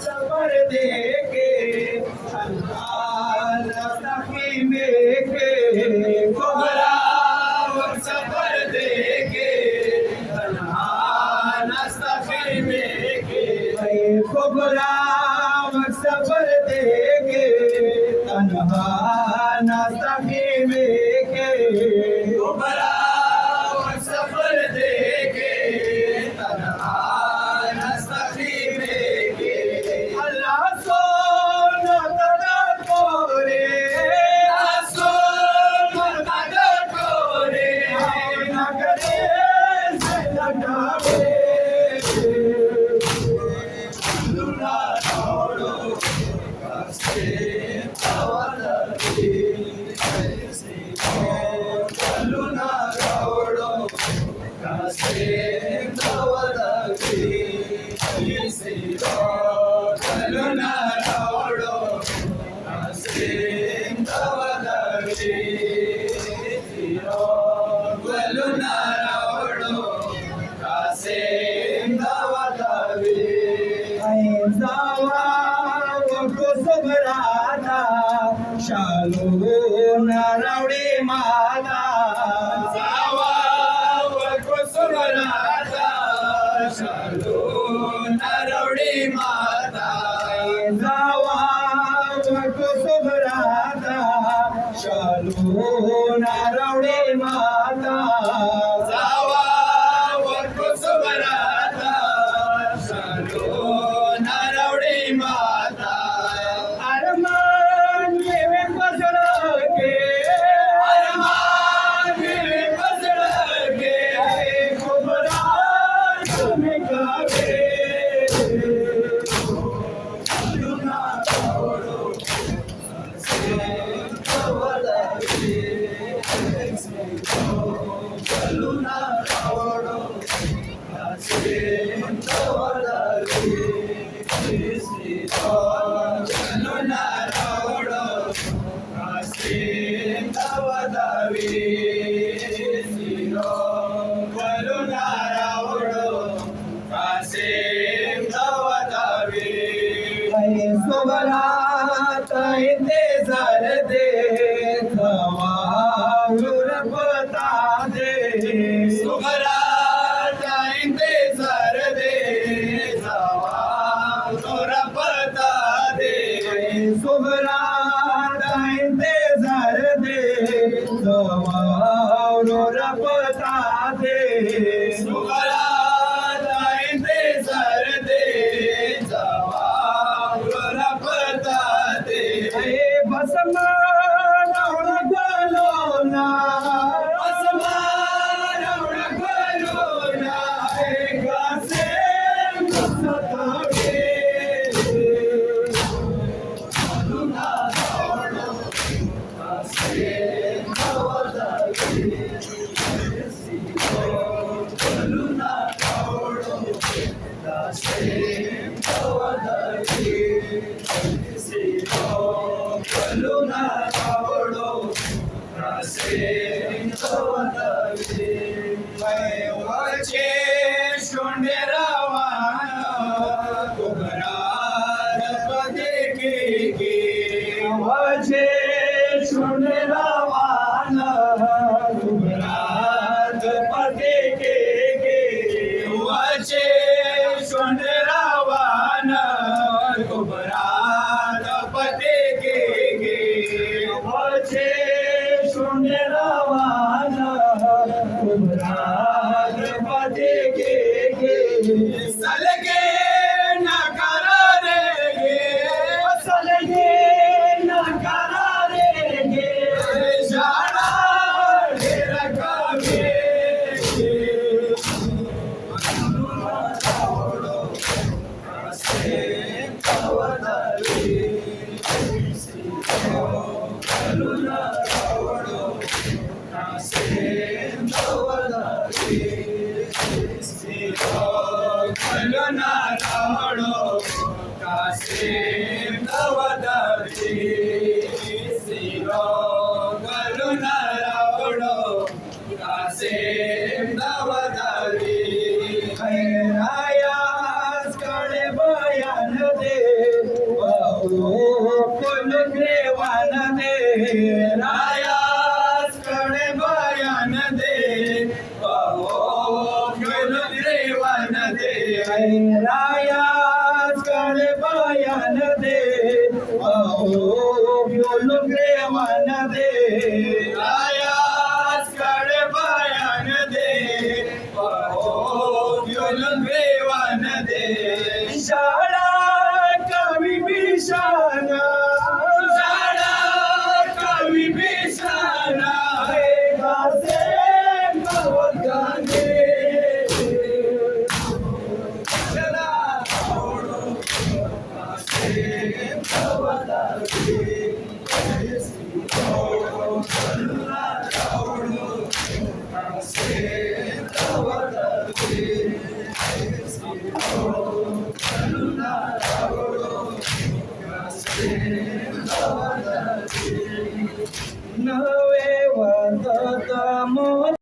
सबर देके कोबरा सबर देके कोबरा सबर देके तन्हा नास्ता में के कोबरा सबर देके तन्हा नास्ता में के अल्लाह सोना तना कोरे नगरे से लगावे शालू नारावडी माता जावा कुसुमराता शालू नारावडी माता जावा कुसुमराता शालू नारावडी माता जावा कुसुमराता शालू नारावडी माता इंतजार दे बता दे सुगराता इंतजार दे बता दे सुगराता इंतजार दे बता दे सुगराता इंतजार दे बता दे बसमान गलो ना बसमान गलो ना से सतावे सिरो कलुना रावडो कासे तवदवी वचे शोंडे रावान कुबरार पदे के वचे शोंडे रावान कुबरार पदे के वचे शोंडे रावान कुबरार पदे के वचे शोंडे रावान कुबरार पदे के सलगे नकारा रे सलगे नकारा रे जाना ढेर कवे से तवदवी कलुना रावडो कासे तवदवी सिरो कलुना रावडो कासे तवदवी सिरो कलुना रावडो कासे तवदवी रायास कडे बयान दे कुल देवान दे रायास कडे बयान दे कुल देवान दे रायास कडे बयान दे कुल देवान दे रायास कडे बयान दे कुल देवान दे शाळा कवी बिशाना शाळा कवी बिशाना गासे भवगाने शाळा आवडो गासे भवगाने कलुना रावडो कासे तवदवी कलुना रावडो कासे तवदवी